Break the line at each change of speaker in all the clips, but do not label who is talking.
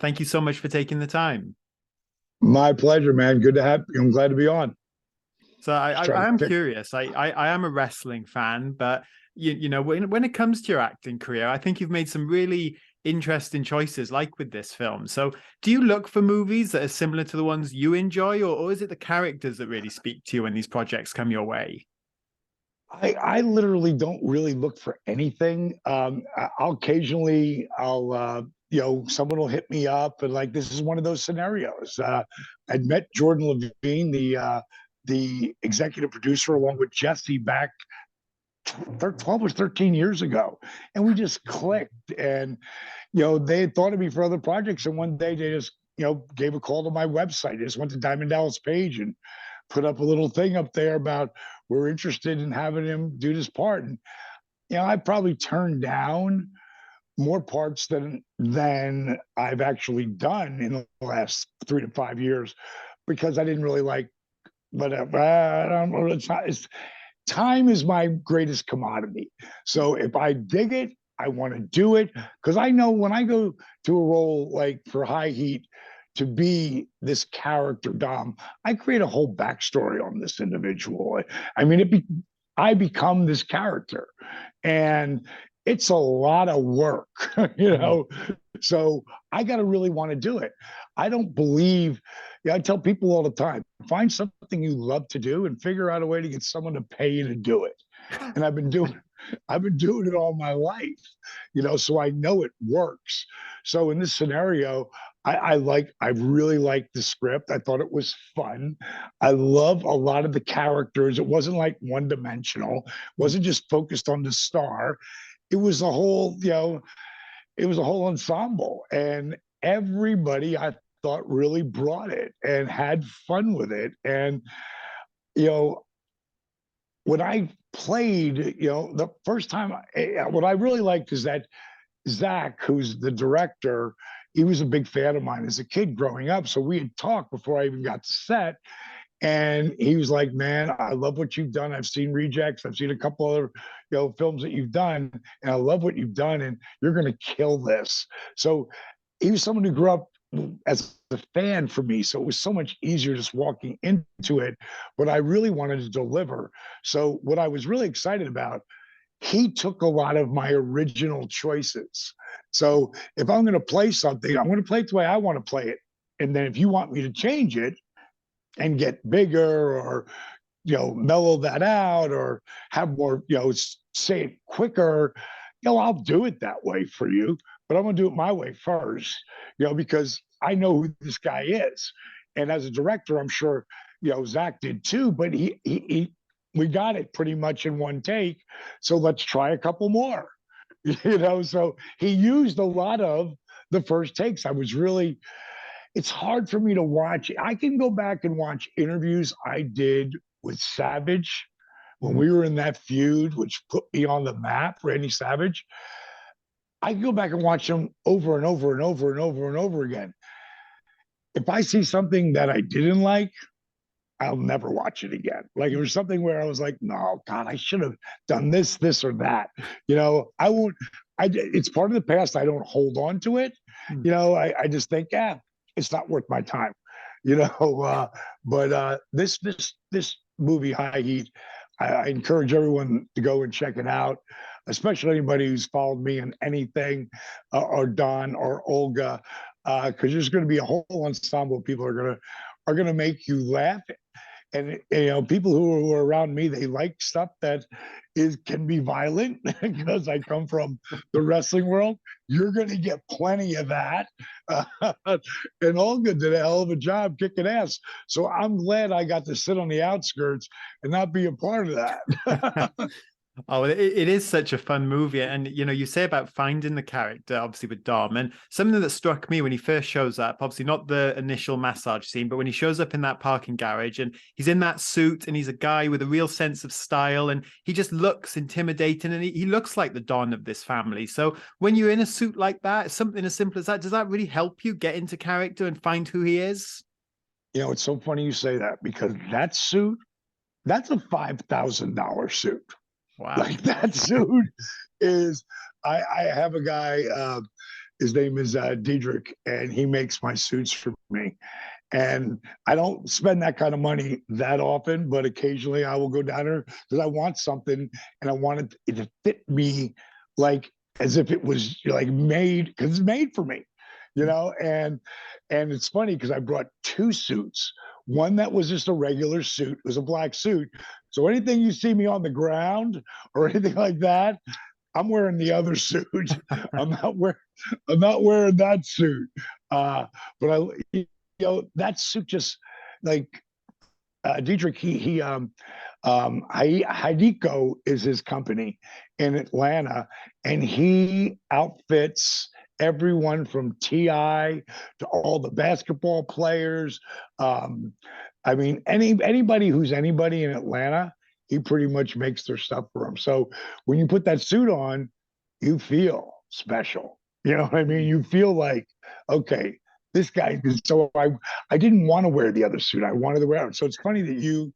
Thank you so much for taking the time.
My pleasure, man. Good to have you. I'm glad to be on.
So
Just trying
I
to
am
pick.
curious. I am a wrestling fan, but when it comes to your acting career, I think you've made some really interesting choices, like with this film. So do you look for movies that are similar to the ones you enjoy, or is it the characters that really speak to you when these projects come your way?
I literally don't really look for anything. I'll occasionally someone will hit me up and like this is one of those scenarios. I'd met Jordan Levine, the executive producer, along with Jesse back 12 or 13 years ago, and we just clicked. And they had thought of me for other projects, and one day they just gave a call to my website. I just went to Diamond Dallas Page and put up a little thing up there about we're interested in having him do this part. And I probably turned down more parts than I've actually done in the last 3 to 5 years because I didn't really like. But I don't know. Time is my greatest commodity. So if I dig it, I want to do it because I know when I go to a role like for High Heat to be this character Dom, I create a whole backstory on this individual. I mean, I become this character, and it's a lot of work, you
Mhm.
know. So I got to really want to do it. I don't believe. Yeah, I tell people all the time: find something you love to do and figure out a way to get someone to pay you to do it. And I've been doing it all my life, so I know it works. So in this scenario, I really liked the script. I thought it was fun. I love a lot of the characters. It wasn't like one dimensional, wasn't just focused on the star. It was a whole, it was a whole ensemble. And everybody I thought really brought it and had fun with it. And, you know, when I played, the first time, what I really liked is that Zach, who's the director, he was a big fan of mine as a kid growing up. So we had talked before I even got to set. And he was like, "Man, I love what you've done. I've seen Rejects. I've seen a couple other, films that you've done, and I love what you've done. And you're going to kill this." So he was someone who grew up as a fan for me. So it was so much easier just walking into it. What I really wanted to deliver. So what I was really excited about, he took a lot of my original choices. So if I'm going to play something, I'm going to play it the way I want to play it. And then if you want me to change it and get bigger or mellow that out or have more say it quicker, I'll do it that way for you, but I'm going to do it my way first, because I know who this guy is. And as a director, I'm sure Zach did too, but he we got it pretty much in one take, so let's try a couple more. So he used a lot of the first takes. I was really, it's hard for me to watch. I can go back and watch interviews I did with Savage when
Mhm.
we were in that feud, which put me on the map, Randy Savage. I can go back and watch them over and over and over and over and over again. If I see something that I didn't like, I'll never watch it again. Like it was something where I was like, no, God, I should have done this or that. I won't. It's part of the past. I don't hold on to it. I just think, yeah, it's not worth my time. You know, uh, but this movie, High Heat, I encourage everyone to go and check it out, especially anybody who's followed me in anything, or Don or Olga, because there's going to be a whole ensemble of people are going to make you laugh. And people who are around me, they like stuff that is can be violent because I come from the wrestling world. You're going to get plenty of that. And Olga did a hell of a job kicking ass. So I'm glad I got to sit on the outskirts and not be a part of that.
Oh, it is such a fun movie. And, you say about finding the character, obviously, with Dom. And something that struck me when he first shows up, obviously not the initial massage scene, but when he shows up in that parking garage and he's in that suit and he's a guy with a real sense of style and he just looks intimidating and he looks like the Don of this family. So when you're in a suit like that, something as simple as that, does that really help you get into character and find who he is?
It's so funny you say that because that suit, that's a $5,000 suit.
Wow.
Like that suit is, I have a guy, His name is Diedrich, and he makes my suits for me. And I don't spend that kind of money that often, but occasionally I will go down there because I want something and I want it to fit me like as if it was like made because it's made for me, you know. And it's funny because I brought two suits. One that was just a regular suit, it was a black suit. So anything you see me on the ground or anything like that, I'm wearing the other suit. I'm not wearing that suit. But that suit just like Diedrich, Hideko is his company in Atlanta, and he outfits everyone from Ti to all the basketball players. I mean, anybody who's anybody in Atlanta, he pretty much makes their stuff for them. So when you put that suit on, you feel special. You know what I mean? You feel like, okay, this guy. So I didn't want to wear the other suit. I wanted to wear it. So it's funny that you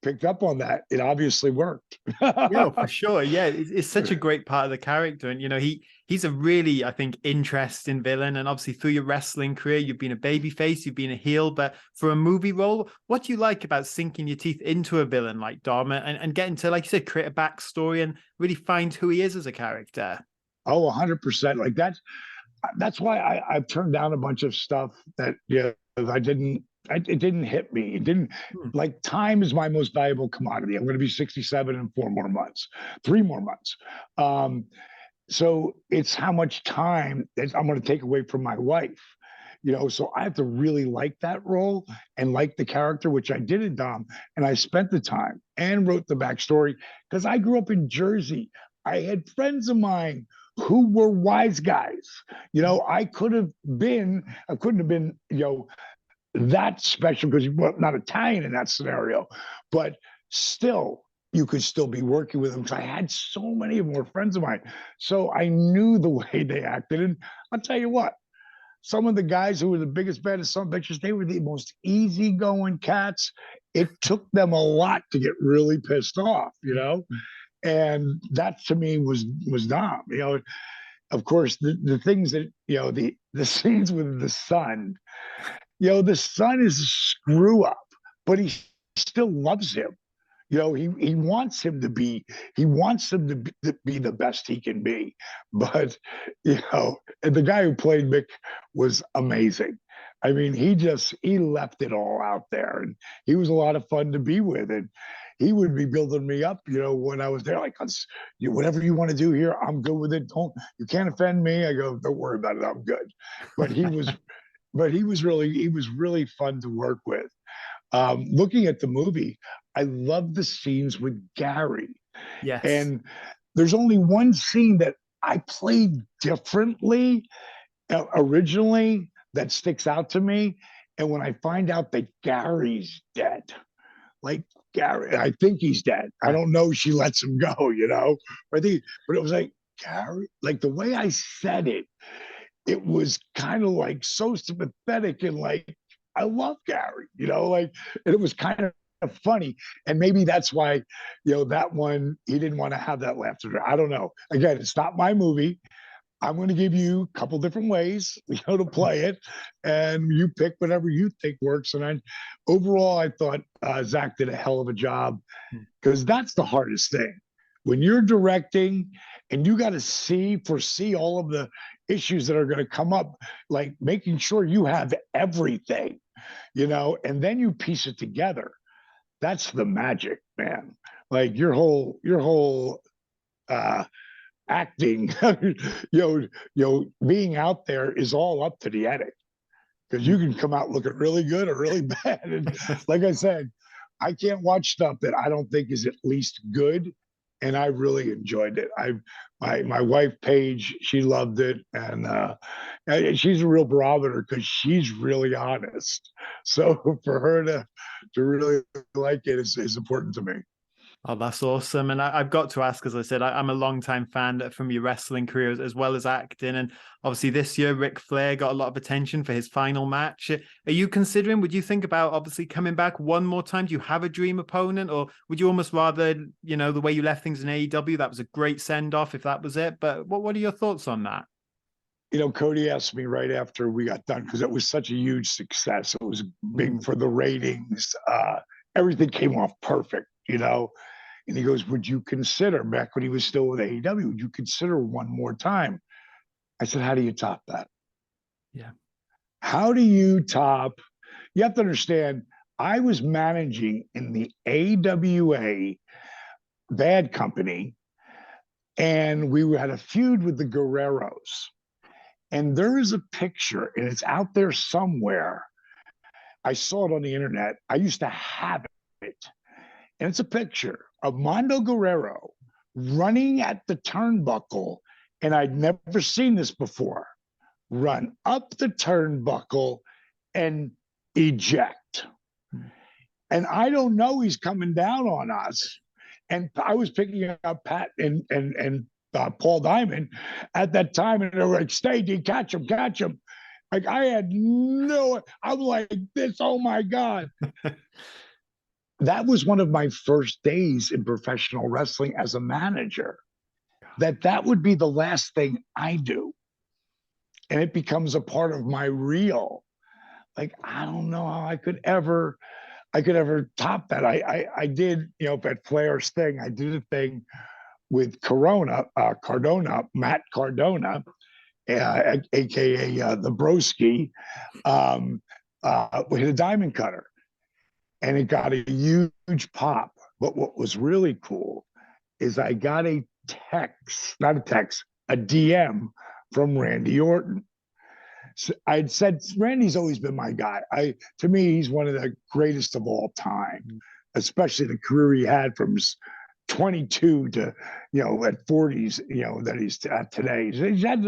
picked up on that. It obviously worked.
Yeah, for sure. Yeah, it's such a great part of the character, and he's a really, I think, interesting villain. And obviously, through your wrestling career, you've been a babyface, you've been a heel, but for a movie role, what do you like about sinking your teeth into a villain like Dom and getting to, like you said, create a backstory and really find who he is as a character?
Oh, 100%. Like that's why I've turned down a bunch of stuff that it didn't hit me. It didn't like time is my most valuable commodity. I'm going to be 67 in 4 more months, 3 more months. So it's how much time that I'm going to take away from my wife. So I have to really like that role and like the character, which I did in Dom, and I spent the time and wrote the backstory because I grew up in Jersey. I had friends of mine who were wise guys. I couldn't have been, that special because you're not Italian in that scenario, but still, you could still be working with them. So I had so many of them were friends of mine. So I knew the way they acted. And I'll tell you what, some of the guys who were the biggest, baddest son bitches, they were the most easygoing cats. It took them a lot to get really pissed off, And that to me was Dom. Of course, the things that, the scenes with the son, the son is a screw up, but he still loves him. He wants him to be, to be the best he can be. But, and the guy who played Mick was amazing. I mean, he left it all out there, and he was a lot of fun to be with. And he would be building me up, when I was there, like, whatever you want to do here, I'm good with it. You can't offend me. I go, don't worry about it. I'm good. But he was really fun to work with. Looking at the movie, I love the scenes with Gary.
Yes.
And there's only one scene that I played differently originally that sticks out to me. And when I find out that Gary's dead, like Gary, I think he's dead. I don't know. She lets him go, but it was like, Gary, like the way I said it, it was kind of like so sympathetic and like, I love Gary, and it was kind of funny. And maybe that's why, that one, he didn't want to have that laughter. I don't know. Again, it's not my movie. I'm going to give you a couple different ways, to play it, and you pick whatever you think works. And overall, I thought Zach did a hell of a job because that's the hardest thing. When you're directing and you got to foresee all of the issues that are going to come up, like making sure you have everything, and then you piece it together. That's the magic, man. Like your whole acting, being out there is all up to the edit because you can come out looking really good or really bad. And like I said, I can't watch stuff that I don't think is at least good. And I really enjoyed it. My wife Paige, she loved it, and she's a real barometer because she's really honest. So for her to really like it is important to me.
Oh, that's awesome. And I've got to ask, as I said, I'm a longtime fan from your wrestling career as well as acting. And obviously this year, Ric Flair got a lot of attention for his final match. Are you considering, would you think about obviously coming back one more time? Do you have a dream opponent, or would you almost rather, the way you left things in AEW, that was a great send off if that was it? But what are your thoughts on that?
Cody asked me right after we got done because it was such a huge success. It was big for the ratings. Everything came off perfect. And he goes, "Would you consider back when he was still with AEW? Would you consider one more time?" I said, "How do you top that?
Yeah.
How do you top?" You have to understand, I was managing in the AWA Bad Company, and we had a feud with the Guerreros. And there is a picture, and it's out there somewhere. I saw it on the internet. I used to have it. And it's a picture of Mondo Guerrero running at the turnbuckle. And I'd never seen this before. Run up the turnbuckle and eject. And I don't know he's coming down on us. And I was picking up Pat and Paul Diamond at that time, and they were like, "Stay, dude, catch him, catch him." Like I had no, I'm like this. Oh my god, that was one of my first days in professional wrestling as a manager. That would be the last thing I do, and it becomes a part of my reel. Like I don't know how I could ever top that. I did, at Flair's thing, I did a thing with Cardona, Matt Cardona, aka the Broski, with a diamond cutter, and it got a huge pop. But what was really cool is I got a text, not a text, a DM from Randy Orton. So I'd said Randy's always been my guy. To me, he's one of the greatest of all time, especially the career he had from 22 to at 40s, that he's at today. He's had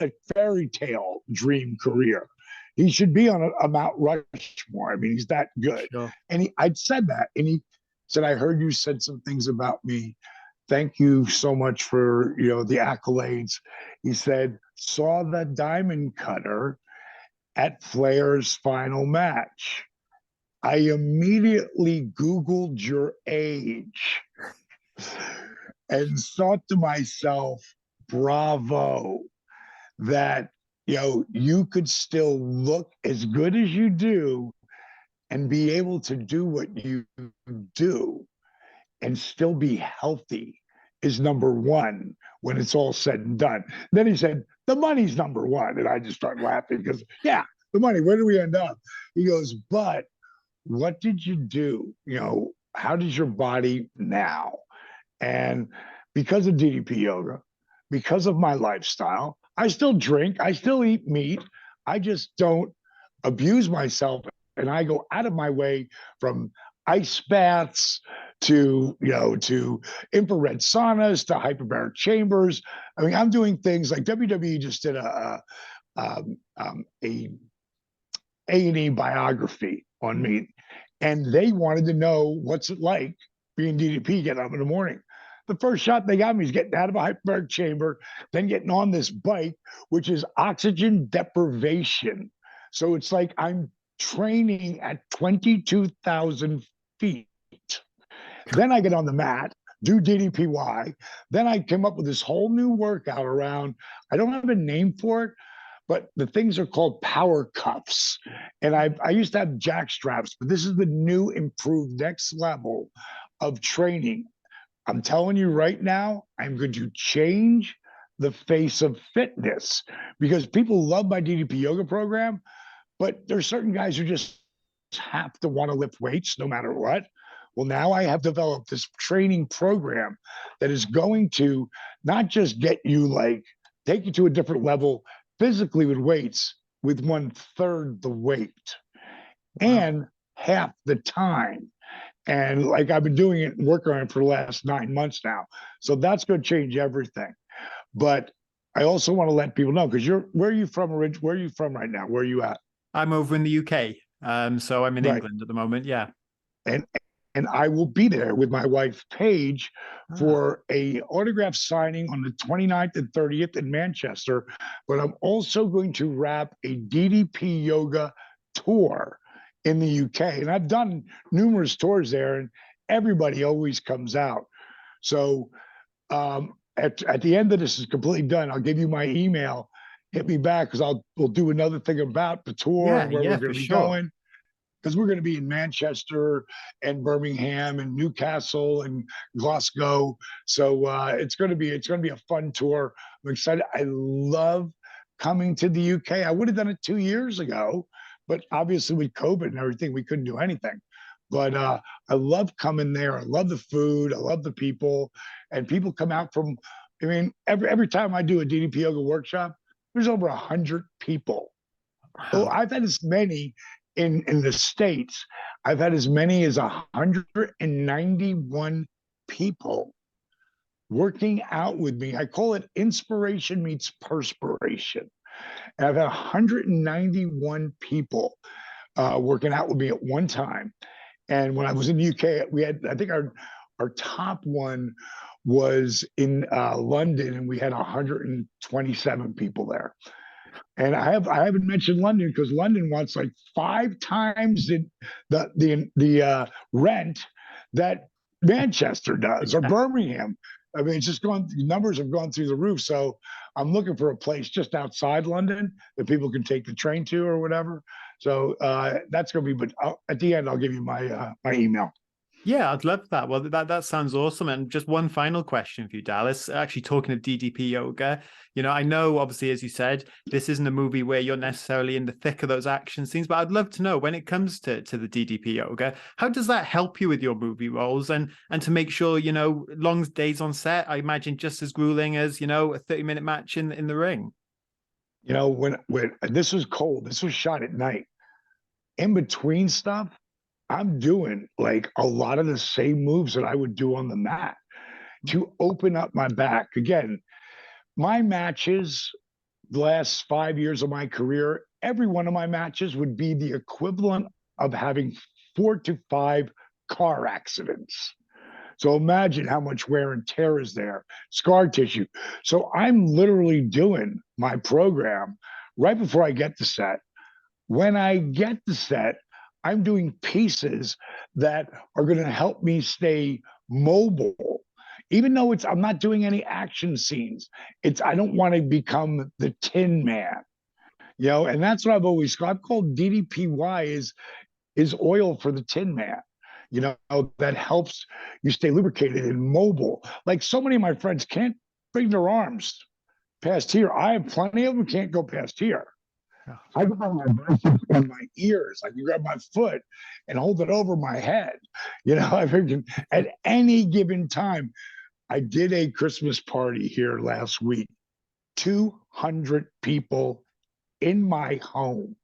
a fairy tale dream career. He should be on a Mount Rushmore. I mean, he's that good.
Sure.
And I'd said that, and he said, "I heard you said some things about me. Thank you so much for the accolades." He said, "Saw the diamond cutter at Flair's final match. I immediately Googled your age and thought to myself, bravo, that you could still look as good as you do and be able to do what you do and still be healthy is number one when it's all said and done." Then he said, "The money's number one." And I just started laughing because, yeah, the money, where do we end up? He goes, "But what did you do? How does your body now?" And because of DDP yoga, because of my lifestyle, I still drink, I still eat meat. I just don't abuse myself. And I go out of my way from ice baths to infrared saunas to hyperbaric chambers. I mean, I'm doing things like WWE just did a A&E biography on me, and they wanted to know what's it like being DDP, getting up in the morning. The first shot they got me is getting out of a hyperbaric chamber, then getting on this bike, which is oxygen deprivation. So it's like I'm training at 22,000 feet. Then I get on the mat, do DDPY. Then I came up with this whole new workout around, I don't have a name for it, but the things are called power cuffs. And I used to have jack straps, but this is the new improved next level of training. I'm telling you right now, I'm going to change the face of fitness because people love my DDP yoga program, but there's certain guys who just have to want to lift weights no matter what. Well, now I have developed this training program that is going to not just take you to a different level physically with weights with 1/3 the weight and half the time. And like I've been doing it and working on it for the last 9 months now. So that's going to change everything. But I also want to let people know, because where are you from, Rich? Where are you from right now? Where are you at?
I'm over in the UK. So I'm in
Right.
England at the moment. Yeah.
And I will be there with my wife, Paige, for a autograph signing on the 29th and 30th in Manchester. But I'm also going to wrap a DDP yoga tour in the UK. And I've done numerous tours there, and everybody always comes out. So at the end of this is completely done, I'll give you my email, hit me back because we'll do another thing about the tour
Yeah,
and where we're
yeah,
going
for
to be
sure.
going. Because we're going to be in Manchester and Birmingham and Newcastle and Glasgow. So it's going to be a fun tour. I'm excited. I love coming to the UK. I would have done it 2 years ago, but obviously with COVID and everything, we couldn't do anything. But I love coming there. I love the food. I love the people, and people come out from. I mean, every time I do a DDP yoga workshop, there's over 100 people. Oh,
Wow.
I've had as many in the States. I've had as many as 191 people working out with me. I call it inspiration meets perspiration. And I've had 191 people working out with me at one time. And when I was in the UK, we had, I think our top one was in London, and we had 127 people there. And I haven't mentioned London because London wants like 5 times the rent that Manchester does or Birmingham. I mean, it's just gone. Numbers have gone through the roof. So I'm looking for a place just outside London that people can take the train to or whatever. So that's going to be. But at the end, I'll give you my email.
Yeah, I'd love that. Well, that sounds awesome. And just one final question for you, Dallas. Actually, talking of DDP yoga, I know obviously, as you said, this isn't a movie where you're necessarily in the thick of those action scenes, but I'd love to know when it comes to the DDP yoga, how does that help you with your movie roles and to make sure, long days on set, I imagine just as grueling as, a 30-minute match in the ring.
When this was cold, this was shot at night. In between stuff, I'm doing like a lot of the same moves that I would do on the mat to open up my back. Again, my matches, the last 5 years of my career, every one of my matches would be the equivalent of having 4 to 5 car accidents. So imagine how much wear and tear is there, scar tissue. So I'm literally doing my program right before I get to set. When I get to set, I'm doing pieces that are going to help me stay mobile. Even though I'm not doing any action scenes. I don't want to become the Tin Man, and that's what I've called DDPY is oil for the Tin Man, that helps you stay lubricated and mobile. Like so many of my friends can't bring their arms past here. I have plenty of them can't go past here. I can have my biceps on my ears. I can grab my foot and hold it over my head. I think at any given time. I did a Christmas party here last week. 200 people in my home.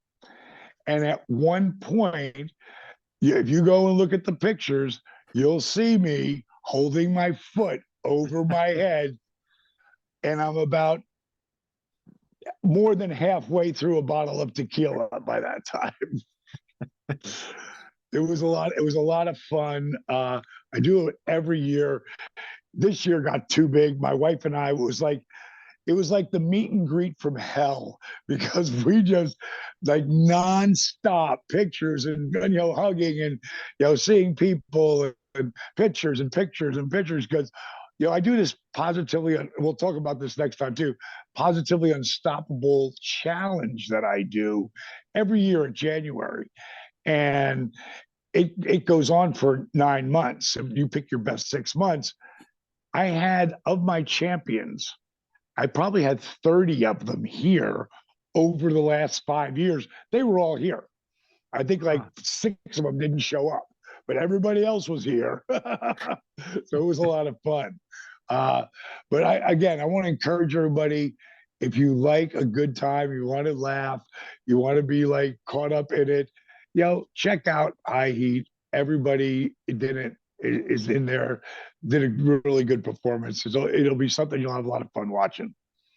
And at one point, if you go and look at the pictures, you'll see me holding my foot over my head. And I'm about more than halfway through a bottle of tequila by that time. It was a lot of fun. I do it every year. This year got too big. My wife and I, it was like the meet and greet from hell because we just like nonstop pictures and hugging and seeing people and pictures and pictures and pictures because I do this positively. We'll talk about this next time too. Positively Unstoppable challenge that I do every year in January, and it goes on for 9 months. And you pick your best 6 months. I had of my champions, I probably had 30 of them here over the last 5 years. They were all here. I think like 6 of them didn't show up, but everybody else was here. So it was a lot of fun. But I want to encourage everybody. If you like a good time, you want to laugh, you want to be like caught up in it, check out iHeat. Everybody did it is in there, did a really good performance. It'll be something you'll have a lot of fun watching.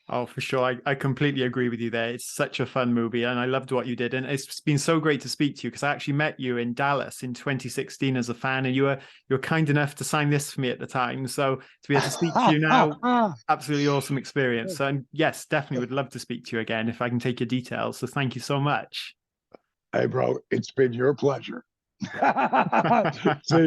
Oh, for sure. I completely agree with you there. It's such a fun movie and I loved what you did. And it's been so great to speak to you because I actually met you in Dallas in 2016 as a fan and you were kind enough to sign this for me at the time. So to be able to speak to you now, absolutely awesome experience. So, and yes, definitely would love to speak to you again if I can take your details. So thank you so much.
Hey, bro, it's been your pleasure. See